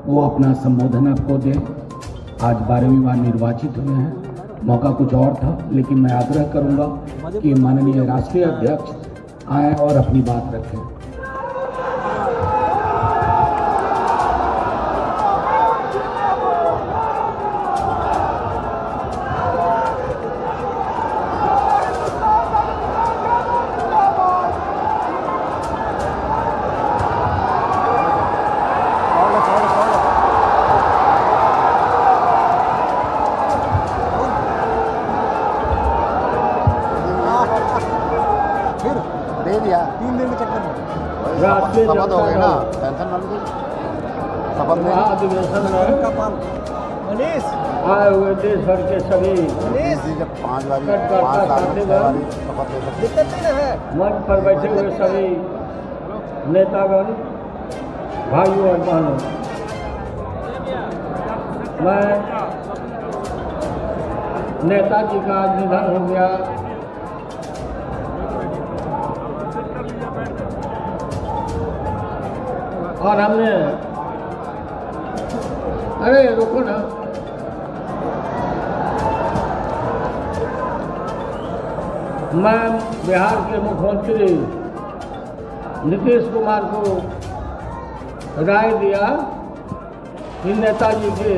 वो अपना संबोधन आपको दें। आज 12वीं बार निर्वाचित हुए हैं, मौका कुछ और था, लेकिन मैं आग्रह करूंगा कि माननीय राष्ट्रीय अध्यक्ष आए और अपनी बात रखें। दे दिया 3 दिन के चक्कर में शपथ हो गई ना, टेंशन मत लो। शपथ में अधिवेशन में आए हुए देश भर के सभी जब 5 बारी 5 साल में 6 बारी शपथ ले सकते हैं। मंच पर बैठे हुए सभी नेतागण, भाइयों और बहनों, मैं नेताजी का आज निधन हो गया। और हमने, अरे रुको ना, मैं बिहार के मुख्यमंत्री नीतीश कुमार को राय दिया कि नेताजी के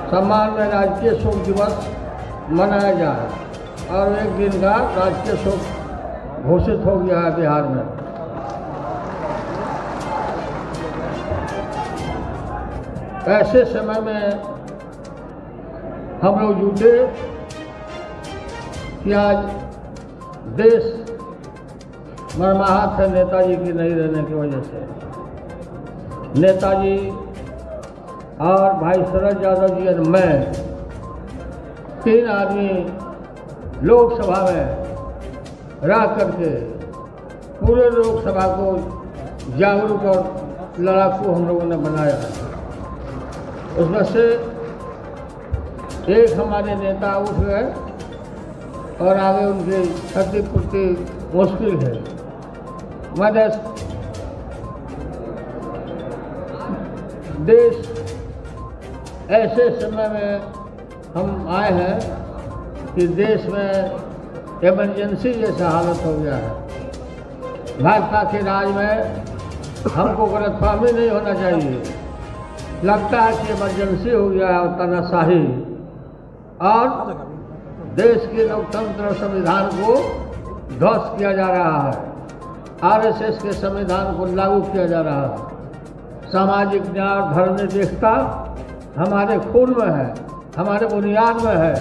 सम्मान में राजकीय शोक दिवस मनाया जाए, और एक दिन का राजकीय शोक घोषित हो गया है बिहार में। ऐसे समय में हम लोग जुटे कि आज देश मरमाहत है नेताजी की नहीं रहने की वजह से। नेताजी और भाई शरद यादव जी और मैं 3 आदमी लोकसभा में रह करके पूरे लोकसभा को जागरूक और लड़ाकू हम लोगों ने बनाया। उसमें से एक हमारे नेता उठ गए और आगे उनकी क्षतिपूर्ति मुश्किल है। मध्य देश ऐसे समय में हम आए हैं कि देश में इमरजेंसी जैसा हालत हो गया है। भाजपा के राज में हमको गलतफहमी नहीं होना चाहिए। लगता है कि इमरजेंसी हो गया है और तानाशाही, और देश के लोकतंत्र और संविधान को ध्वस्त किया जा रहा है। आरएसएस के संविधान को लागू किया जा रहा है। सामाजिक न्याय और धर्मनिरपेक्षता हमारे खून में है, हमारे बुनियाद में है।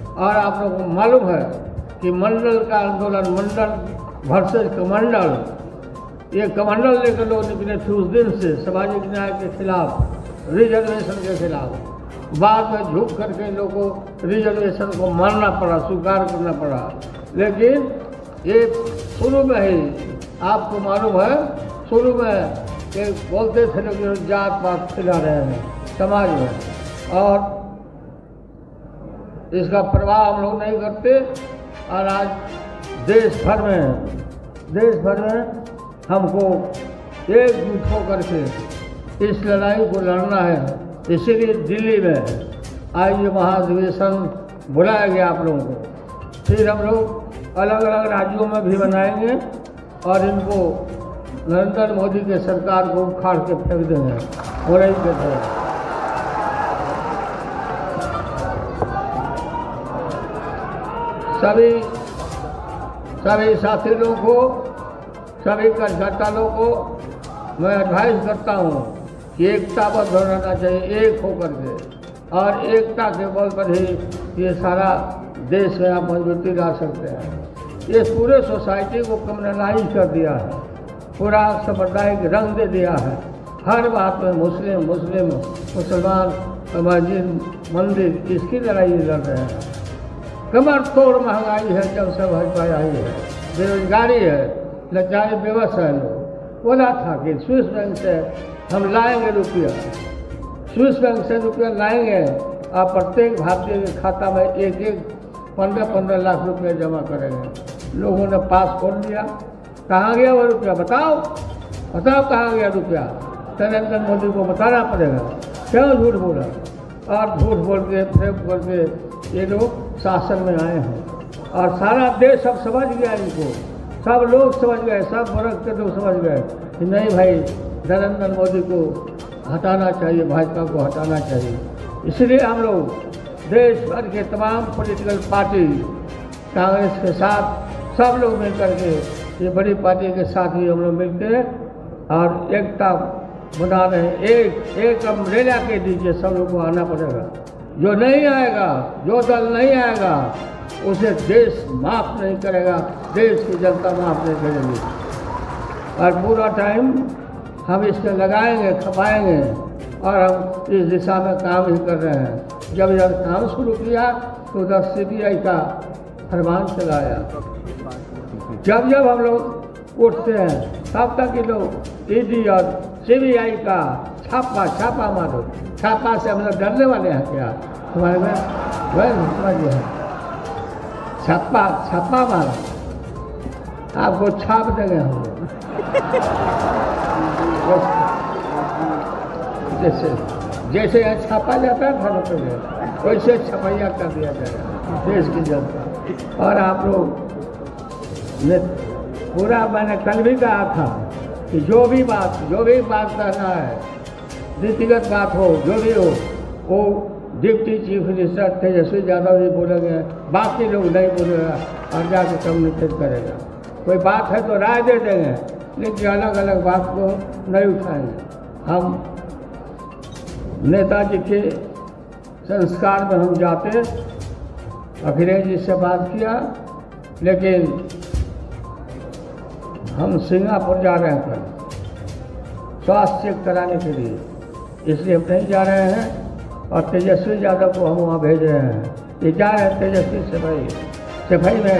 और आप लोगों को मालूम है कि मंडल का आंदोलन, मंडल वर्सेस कमंडल, ये कमंडल लेकर लोग निकले थे उस दिन से सामाजिक न्याय के खिलाफ, रिजर्वेशन के खिलाफ। बाद में झुक करके लोगों को रिजर्वेशन को मानना पड़ा, स्वीकार करना पड़ा। लेकिन ये शुरू में ही आपको मालूम है, शुरू में ये बोलते थे लोग जात पात खिला रहे हैं समाज में, और इसका प्रभाव हम लोग नहीं करते। और आज देश भर में हमको एकजुट होकर के इस लड़ाई को लड़ना है। इसीलिए दिल्ली में आज ये महाधिवेशन बुलाया गया आप लोगों को। फिर हम लोग अलग अलग राज्यों में भी बनाएंगे और इनको नरेंद्र मोदी के सरकार को उखाड़ के फेंक देंगे। हो रही कहते हैं सभी साथी लोगों को, सभी कार्यकर्ता लोगों को मैं एडवाइस करता हूँ कि एकताबद्ध रहना चाहिए, एक होकर के। और एकता के बल पर ही ये सारा देश में आप मजबूती ला सकते हैं। ये पूरे सोसाइटी को कम्युनलाइज कर दिया है, पूरा सांप्रदायिक रंग दे दिया है। हर बात में मुस्लिम मुसलमान, मस्जिद, मंदिर, इसकी लड़ाई लड़ रहे हैं। कमर तोड़ महंगाई है, जब से भाजपा आई है, बेरोजगारी है, लज्जाई बेबस है। लोग बोला था कि स्विस बैंक से हम लाएंगे रुपया, स्विस बैंक से रुपया लाएंगे और प्रत्येक भारतीय के खाता में एक 15-15 लाख रुपया जमा करेंगे। लोगों ने पास खोल लिया। कहाँ गया वो रुपया? बताओ कहाँ गया रुपया? नरेंद्र मोदी को बताना पड़ेगा क्यों झूठ बोला, और झूठ बोल के फेंक बोल के ये लोग शासन में आए हैं। और सारा देश अब समझ गया इनको, सब लोग समझ गए, सब वर्ग के लोग समझ गए कि नहीं भाई नरेंद्र मोदी को हटाना चाहिए, भाजपा को हटाना चाहिए। इसलिए हम लोग देश भर के तमाम पॉलिटिकल पार्टी कांग्रेस के साथ सब लोग मिल करके, ये बड़ी पार्टी के साथ ही हम लोग मिलकर और एकता बना रहे हैं। एक अम्ब्रेला के नीचे सब लोग को आना पड़ेगा। जो नहीं आएगा, जो दल नहीं आएगा उसे देश माफ़ नहीं करेगा, देश की जनता माफ़ नहीं करेगी। और पूरा टाइम हम इसमें लगाएंगे, खपाएंगे और हम इस दिशा में काम ही कर रहे हैं। जब यह काम शुरू किया तो उधर CBI का फरमान चलाया। जब जब हम लोग उठते हैं तब तक ये लोग ED और CBI का छापा मारो। छापा से हम लोग डरने वाले हैं क्या? तुम्हारे में वह समझिए है, छापा मारो, आपको छाप देंगे हम लोग। जैसे यहाँ छापा जाता है थानों पर, वैसे छपैया कर दिया जाएगा देश की जनता। और आप लोग ने पूरा, मैंने कल भी कहा था कि जो भी बात करना है, नीतिगत बात हो, जो भी हो, वो deputy chief minister Tejashwi Yadav ji बोलेंगे, बाकी लोग नहीं बोलेगा और जाके कम्युनिकेट करेगा। कोई बात है तो राय दे देंगे, लेकिन अलग अलग बात को नहीं उठाएंगे। हम नेताजी के संस्कार में हम जाते, अखिलेश जी से बात किया, लेकिन हम सिंगापुर जा रहे हैं कल स्वास्थ्य चेक कराने के लिए, इसलिए हम नहीं जा रहे हैं। और तेजस्वी यादव को हम वहाँ भेज रहे हैं। ये जा रहे हैं तेजस्वी सफाई में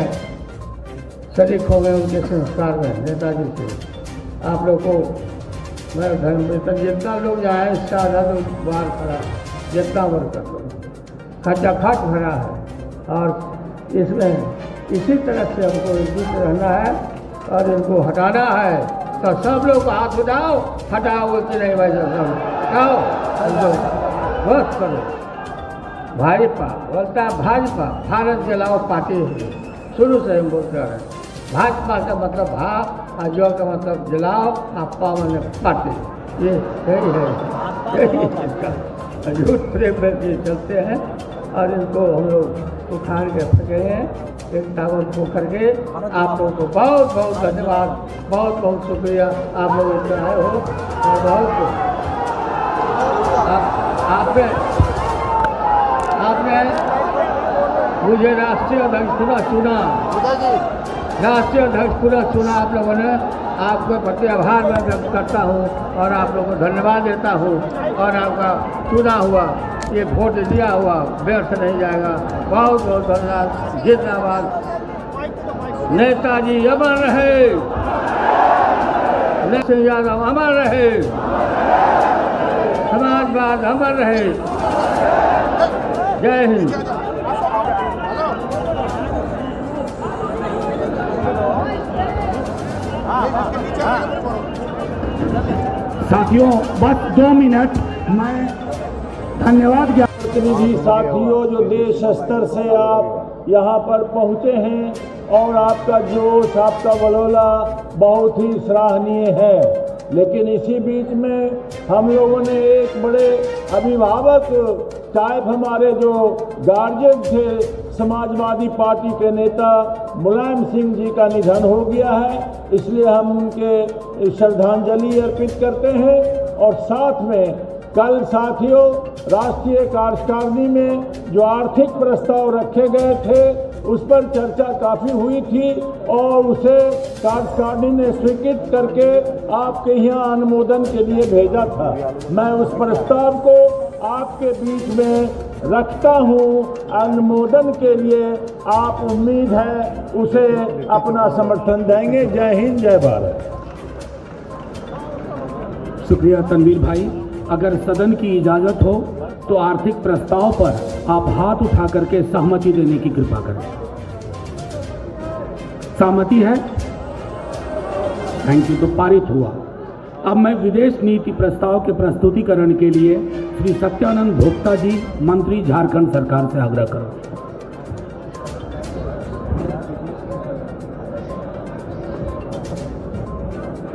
शरीक हो गए उनके संस्कार में नेताजी के। आप लोग को मैं धर्म जितना लोग जाए ज़्यादा लोग बाहर खड़ा, जितना वर्कर खचाखच भरा है। और इसमें इसी तरह से हमको एकजुट रहना है और इनको हटाना है। तो सब लोग हाथ उठाओ, हटाओ कि नहीं भाई साहब, हटाओ बस करो। भाजपा बोलता है, भाजपा भारत जलाओ पार्टी है, शुरू से हम बोलते रहे। भाजपा का मतलब भा और जो का मतलब जलाओ, आपा मैंने पार्टी, ये यही है। झूठ प्रेम में चलते हैं और इनको हम लोग उखाड़ के फेंकेंगे एक टावर को करके। आप लोगों को बहुत बहुत धन्यवाद, बहुत बहुत शुक्रिया। आप लोग इतना आए हो और बहुत आपने मुझे राष्ट्रीय अध्यक्ष चुना, राष्ट्रीय अध्यक्ष चुना आप लोगों ने। आपके प्रति आभार मैं व्यक्त करता हूँ और आप लोगों को धन्यवाद देता हूँ। और आपका चुना हुआ ये वोट दिया हुआ व्यर्थ नहीं जाएगा। बहुत बहुत धन्यवाद, जिंदाबाद। नेताजी अमर रहे, सिंह यादव अमर रहे, समाजवाद अमर रहे। जय हिंद। साथियों बस 2 मिनट, मैं धन्यवाद प्रतिनिधि साथियों जो देश स्तर से आप यहाँ पर पहुँचे हैं और आपका जोश, आपका वलोला बहुत ही सराहनीय है। लेकिन इसी बीच में हम लोगों ने एक बड़े अभिभावक टाइप हमारे जो गार्जियन थे, समाजवादी पार्टी के नेता मुलायम सिंह जी का निधन हो गया है, इसलिए हम उनके श्रद्धांजलि अर्पित करते हैं। और साथ में कल साथियों राष्ट्रीय कार्यकारिणी में जो आर्थिक प्रस्ताव रखे गए थे उस पर चर्चा काफ़ी हुई थी और उसे कार्यकारिणी ने स्वीकृत करके आपके यहाँ अनुमोदन के लिए भेजा था। मैं उस प्रस्ताव को आपके बीच में रखता हूँ अनुमोदन के लिए। आप उम्मीद है उसे अपना समर्थन देंगे। जय हिंद, जय भारत। शुक्रिया तनवीर भाई। अगर सदन की इजाज़त हो तो आर्थिक प्रस्ताव पर आप हाथ उठा करके सहमति देने की कृपा करें। सहमति है? Thank you. तो पारित हुआ। अब मैं विदेश नीति प्रस्ताव के प्रस्तुतिकरण के लिए श्री सत्यानंद भोक्ता जी, मंत्री, झारखंड सरकार से आग्रह करूँ।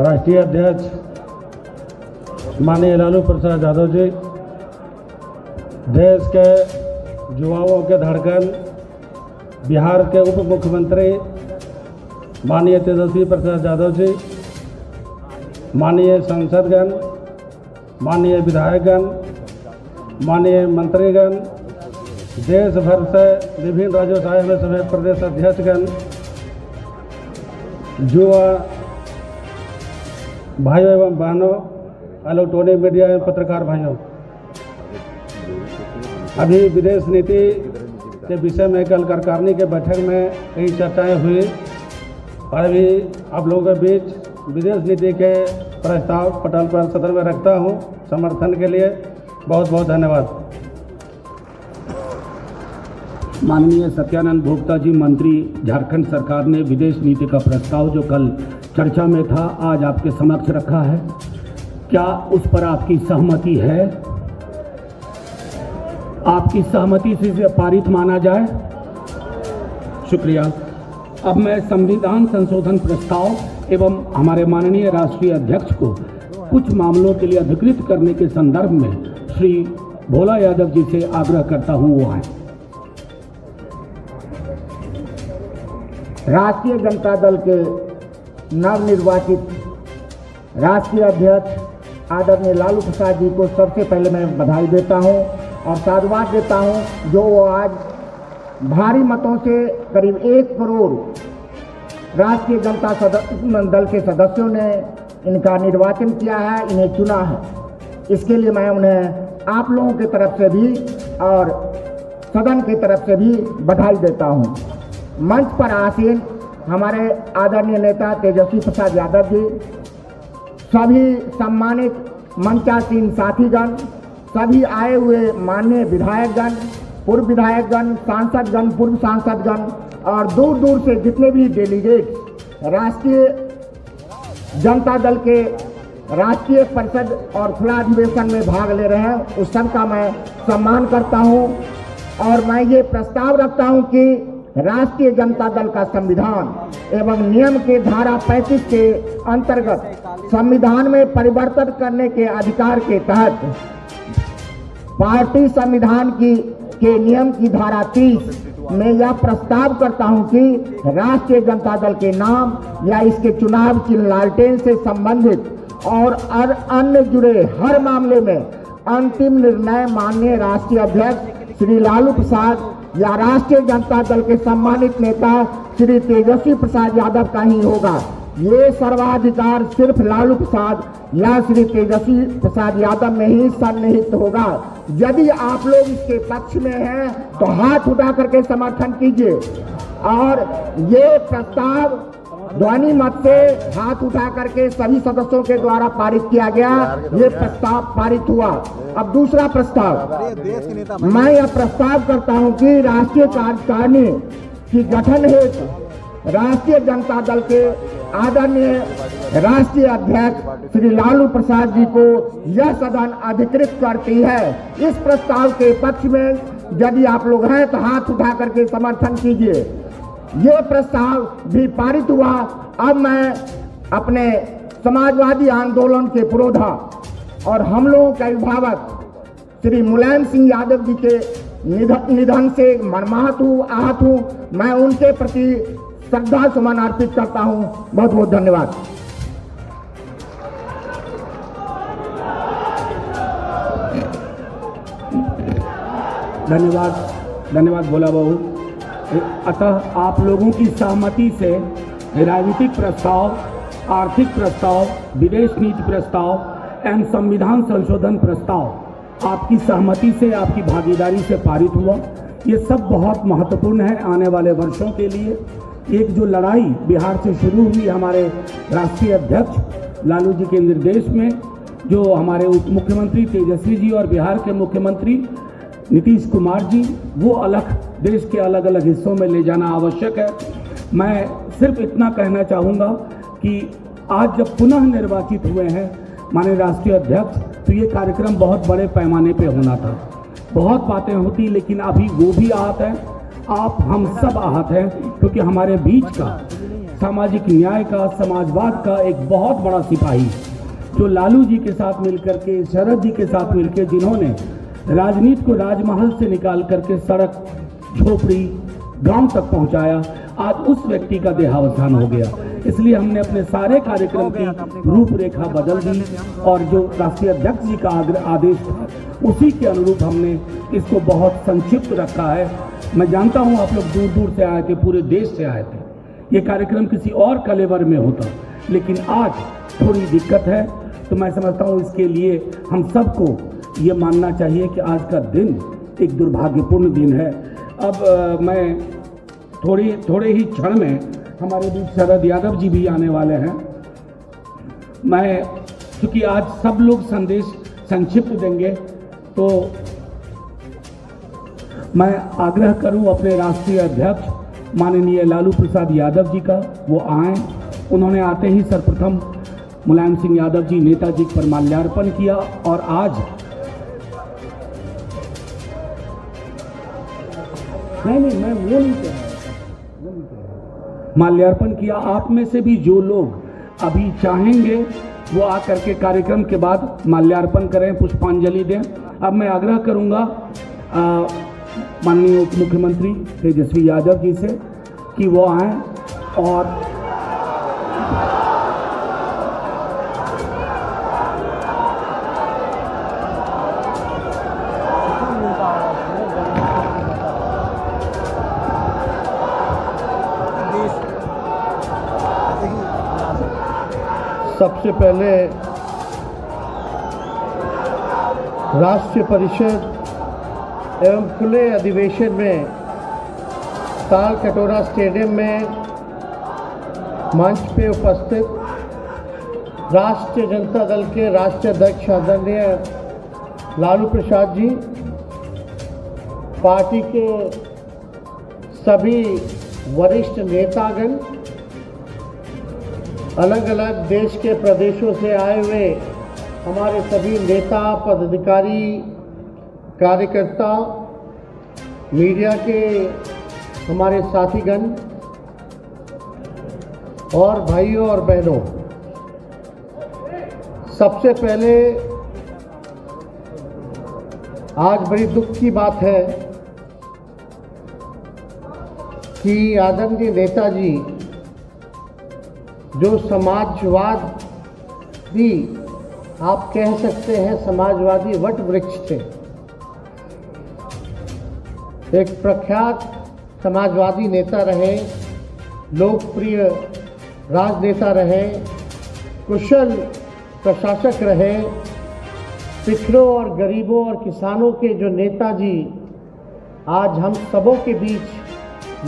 राष्ट्रीय अध्यक्ष माननीय लालू प्रसाद यादव जी, देश के युवाओं के धड़कन, बिहार के उप मुख्यमंत्री माननीय तेजस्वी प्रसाद यादव जी, माननीय सांसदगण, माननीय विधायकगण, माननीय मंत्रीगण, देश भर से विभिन्न राज्यों में समेत प्रदेश अध्यक्षगण, युवा भाइयों एवं बहनों, इलेक्ट्रॉनिक मीडिया एवं पत्रकार भाइयों, अभी विदेश नीति के विषय में कल कार्यकारिणी के बैठक में कई चर्चाएं हुई और अभी आप लोगों के बीच विदेश नीति के प्रस्ताव पटल पर सदन में रखता हूं। समर्थन के लिए बहुत बहुत धन्यवाद। माननीय सत्यानंद भोक्ता जी, मंत्री, झारखंड सरकार ने विदेश नीति का प्रस्ताव जो कल चर्चा में था, आज आपके समक्ष रखा है। क्या उस पर आपकी सहमति है? आपकी सहमति से इसे पारित माना जाए? शुक्रिया। अब मैं संविधान संशोधन प्रस्ताव एवं हमारे माननीय राष्ट्रीय अध्यक्ष को कुछ मामलों के लिए अधिकृत करने के संदर्भ में श्री भोला यादव जी से आग्रह करता हूं, वो आए। राष्ट्रीय जनता दल के नवनिर्वाचित राष्ट्रीय अध्यक्ष आदरणीय लालू प्रसाद जी को सबसे पहले मैं बधाई देता हूं और साधुवाद देता हूं, जो वो आज भारी मतों से करीब 1 करोड़ राष्ट्रीय जनता दल के सदस्यों ने इनका निर्वाचन किया है, इन्हें चुना है। इसके लिए मैं उन्हें आप लोगों की तरफ से भी और सदन की तरफ से भी बधाई देता हूं। मंच पर आसीन हमारे आदरणीय नेता तेजस्वी प्रसाद यादव जी, सभी सम्मानित मंचासीन साथीगण, सभी आए हुए माननीय विधायकगण, पूर्व विधायकगण, सांसदगण, पूर्व सांसदगण और दूर दूर से जितने भी डेलीगेट राष्ट्रीय जनता दल के राष्ट्रीय परिषद और खुला अधिवेशन में भाग ले रहे हैं, उस सबका मैं सम्मान करता हूं और मैं ये प्रस्ताव रखता हूं कि राष्ट्रीय जनता दल का संविधान एवं नियम के धारा 35 के अंतर्गत संविधान में परिवर्तन करने के अधिकार के तहत पार्टी संविधान के नियम की धारा 30 में यह प्रस्ताव करता हूं कि राष्ट्रीय जनता दल के नाम या इसके चुनाव की लालटेन से संबंधित और अन्य जुड़े हर मामले में अंतिम निर्णय माननीय राष्ट्रीय अध्यक्ष श्री लालू प्रसाद या राष्ट्रीय जनता दल के सम्मानित नेता श्री तेजस्वी प्रसाद यादव का ही होगा। ये सर्वाधिकार सिर्फ लालू प्रसाद या श्री तेजस्वी प्रसाद यादव में ही सन्निहित होगा। यदि आप लोग इसके पक्ष में हैं तो हाथ उठा करके समर्थन कीजिए और ये प्रस्ताव ध्वनि मत से हाथ उठा करके सभी सदस्यों के द्वारा पारित किया गया। ये प्रस्ताव पारित हुआ। अब दूसरा प्रस्ताव, मैं यह प्रस्ताव करता हूं कि राष्ट्रीय कार्यकारिणी की गठन हेतु राष्ट्रीय जनता दल के आदरणीय राष्ट्रीय अध्यक्ष श्री लालू प्रसाद जी को यह सदन अधिकृत करती है। इस प्रस्ताव के पक्ष में यदि आप लोग हैं तो हाथ उठा करके समर्थन कीजिए। ये प्रस्ताव भी पारित हुआ। अब मैं अपने समाजवादी आंदोलन के पुरोधा और हम लोगों के अभिभावक श्री मुलायम सिंह यादव जी के निधन से मर्माहत हूँ, आहत हूँ। मैं उनके प्रति श्रद्धा सुमन अर्पित करता हूँ। बहुत बहुत धन्यवाद। धन्यवाद भोला बाबू। अतः आप लोगों की सहमति से राजनीतिक प्रस्ताव, आर्थिक प्रस्ताव, विदेश नीति प्रस्ताव एवं संविधान संशोधन प्रस्ताव आपकी सहमति से, आपकी भागीदारी से पारित हुआ। ये सब बहुत महत्वपूर्ण है आने वाले वर्षों के लिए। एक जो लड़ाई बिहार से शुरू हुई हमारे राष्ट्रीय अध्यक्ष लालू जी के निर्देश में, जो हमारे उप मुख्यमंत्री तेजस्वी जी और बिहार के मुख्यमंत्री नीतीश कुमार जी, वो अलग देश के अलग अलग हिस्सों में ले जाना आवश्यक है। मैं सिर्फ इतना कहना चाहूँगा कि आज जब पुनः निर्वाचित हुए हैं माननीय राष्ट्रीय अध्यक्ष, तो ये कार्यक्रम बहुत बड़े पैमाने पे होना था। बहुत बातें होती, लेकिन अभी वो भी आहत है, आप हम सब आहत हैं, क्योंकि हमारे बीच का सामाजिक न्याय का, समाजवाद का एक बहुत बड़ा सिपाही जो लालू जी के साथ मिलकर के, शरद जी के साथ मिलकर, जिन्होंने राजनीति को राजमहल से निकाल करके सड़क, झोपड़ी, गांव तक पहुंचाया, आज उस व्यक्ति का देहावसान हो गया। इसलिए हमने अपने सारे कार्यक्रम की रूपरेखा बदल दी और जो राष्ट्रीय अध्यक्ष जी का आदेश था उसी के अनुरूप हमने इसको बहुत संक्षिप्त रखा है। मैं जानता हूं आप लोग दूर दूर से आए थे, पूरे देश से आए थे, ये कार्यक्रम किसी और कलेवर में होता, लेकिन आज थोड़ी दिक्कत है, तो मैं समझता हूं इसके लिए हम सबको ये मानना चाहिए कि आज का दिन एक दुर्भाग्यपूर्ण दिन है। अब मैं थोड़े ही क्षण में हमारे बीच शरद यादव जी भी आने वाले हैं। मैं क्योंकि आज सब लोग संदेश संक्षिप्त देंगे, तो मैं आग्रह करूं अपने राष्ट्रीय अध्यक्ष माननीय लालू प्रसाद यादव जी का, वो आएँ। उन्होंने आते ही सर्वप्रथम मुलायम सिंह यादव जी नेताजी पर माल्यार्पण किया और आज नहीं मैं वो नहीं कह रहा, माल्यार्पण किया। आप में से भी जो लोग अभी चाहेंगे वो आकर के कार्यक्रम के बाद माल्यार्पण करें, पुष्पांजलि दें। अब मैं आग्रह करूंगा माननीय उप मुख्यमंत्री तेजस्वी यादव जी से कि वो आएं और सबसे पहले राष्ट्रीय परिषद एवं खुले अधिवेशन में ताल कटोरा स्टेडियम में मंच पे उपस्थित राष्ट्रीय जनता दल के राष्ट्रीय अध्यक्ष आदरणीय लालू प्रसाद जी, पार्टी के सभी वरिष्ठ नेतागण, अलग अलग देश के प्रदेशों से आए हुए हमारे सभी नेता, पदाधिकारी, कार्यकर्ता, मीडिया के हमारे साथीगण और भाइयों और बहनों, सबसे पहले आज बड़ी दुख की बात है कि आदरणीय नेताजी जो समाजवादी, आप कह सकते हैं समाजवादी वट वृक्ष थे, एक प्रख्यात समाजवादी नेता रहे, लोकप्रिय राजनेता रहे, कुशल प्रशासक रहे, पिछड़ों और गरीबों और किसानों के जो नेताजी आज हम सबों के बीच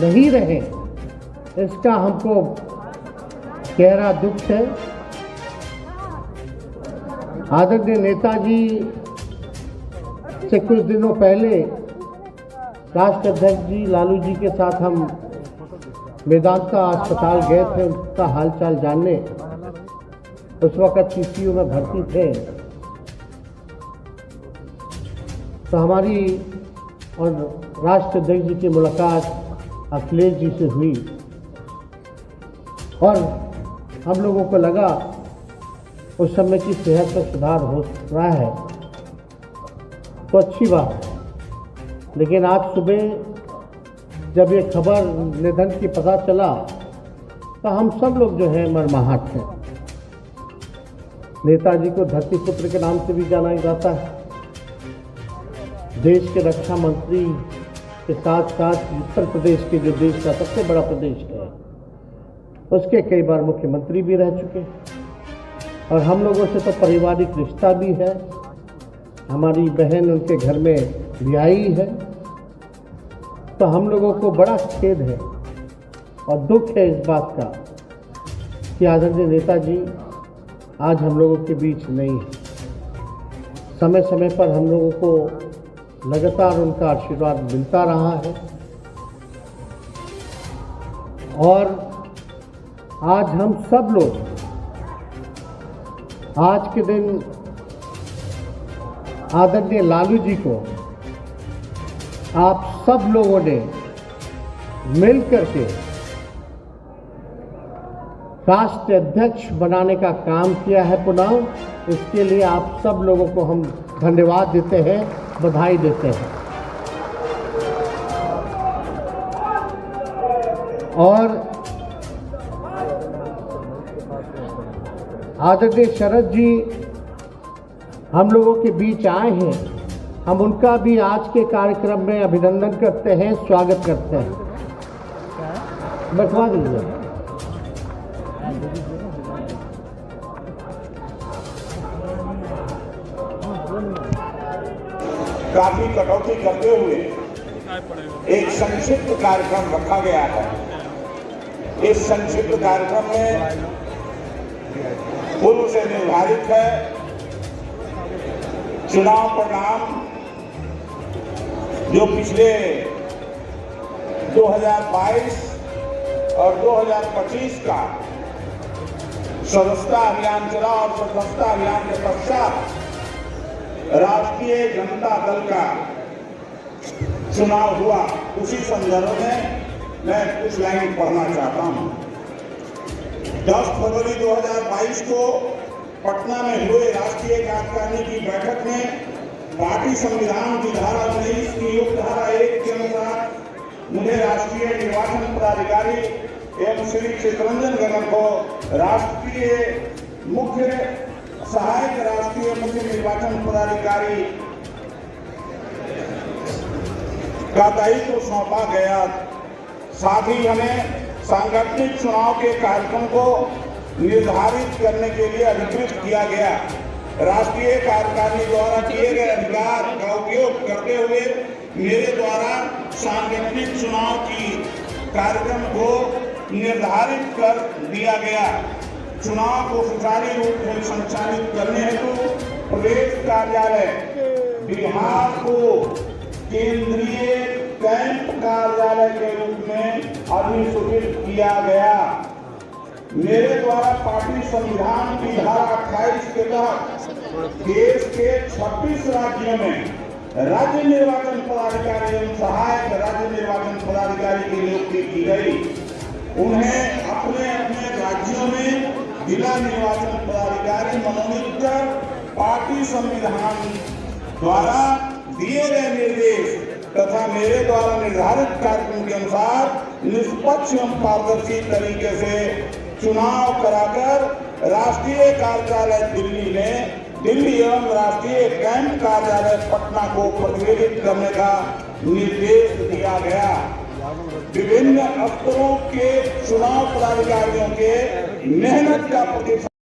नहीं रहे, इसका हमको गहरा दुख है। आदरणीय नेताजी से कुछ दिनों पहले राष्ट्रीय अध्यक्ष जी लालू जी के साथ हम मेदांता अस्पताल गए थे उनका हालचाल जानने। उस वक़्त PCU में भर्ती थे, तो हमारी और राष्ट्रीय अध्यक्ष जी की मुलाकात अखिलेश जी से हुई और हम लोगों को लगा उस समय की सेहत में सुधार हो रहा है, तो अच्छी बात है। लेकिन आज सुबह जब ये खबर निधन की पता चला तो हम सब लोग जो है मर्माहत हैं। नेताजी को धरती पुत्र के नाम से भी जाना जाता है। देश के रक्षा मंत्री के साथ साथ उत्तर प्रदेश के जो देश का सबसे बड़ा प्रदेश है उसके कई बार मुख्यमंत्री भी रह चुके और हम लोगों से तो पारिवारिक रिश्ता भी है। हमारी बहन उनके घर में ब्याही है, तो हम लोगों को बड़ा खेद है और दुख है इस बात का कि आदरणीय नेताजी आज हम लोगों के बीच नहीं है। समय समय पर हम लोगों को लगातार उनका आशीर्वाद मिलता रहा है और आज हम सब लोग आज के दिन आदरणीय लालू जी को आप सब लोगों ने मिल करके राष्ट्रीय अध्यक्ष बनाने का काम किया है पुनः। इसके लिए आप सब लोगों को हम धन्यवाद देते हैं, बधाई देते हैं। और आदरणीय शरद जी हम लोगों के बीच आए हैं, हम उनका भी आज के कार्यक्रम में अभिनंदन करते हैं, स्वागत करते हैं। बैठवा दीजिए। काफी कटौती करते हुए एक संक्षिप्त कार्यक्रम रखा गया है। इस संक्षिप्त कार्यक्रम में पूर्व से निर्धारित है चुनाव परिणाम जो पिछले 2022 और 2025 का सदस्यता अभियान चला और सदस्यता अभियान के पश्चात राष्ट्रीय जनता दल का चुनाव हुआ, उसी संदर्भ में मैं कुछ लाइन पढ़ना चाहता हूं। 10 फरवरी 2022 को पटना में हुए राष्ट्रीय कार्यकारिणी की बैठक में पार्टी संविधान की धारा 19 की उप धारा 1 के अनुसार मुझे राष्ट्रीय निर्वाचन पदाधिकारी एवं श्री चितरंजन गगन को राष्ट्रीय मुख्य सहायक राष्ट्रीय मुख्य निर्वाचन पदाधिकारी का दायित्व सौंपा गया। साथ ही हमें सांगठनिक चुनाव के कार्यक्रम को निर्धारित करने के लिए अधिकृत किया गया। राष्ट्रीय कार्यकारिणी द्वारा किए गए अधिकार का उपयोग करते हुए मेरे द्वारा सांगठनिक चुनाव की कार्यक्रम को निर्धारित कर दिया गया। चुनाव को सुचारू रूप से संचालित करने हेतु प्रदेश कार्यालय बिहार को केंद्रीय कैंप कार्यालय के रूप में अधिसूचित किया गया। मेरे द्वारा पार्टी संविधान की धारा 28 के तहत देश के 26 राज्यों में राज्य निर्वाचन पदाधिकारी एवं सहायक राज्य निर्वाचन पदाधिकारी की नियुक्ति की गई। उन्हें अपने अपने राज्यों में जिला निर्वाचन पदाधिकारी मनोनीत कर पार्टी संविधान द्वारा दिए गए निर्देश तथा मेरे द्वारा निर्धारित कार्यक्रम के अनुसार निष्पक्ष एवं पारदर्शी तरीके से चुनाव कराकर राष्ट्रीय कार्यालय दिल्ली में दिल्ली एवं राष्ट्रीय कैंप कार्यालय पटना को प्रतिनिधित्व करने का निर्देश दिया गया। विभिन्न स्तरों के चुनाव पदाधिकारियों के मेहनत का प्रतिफल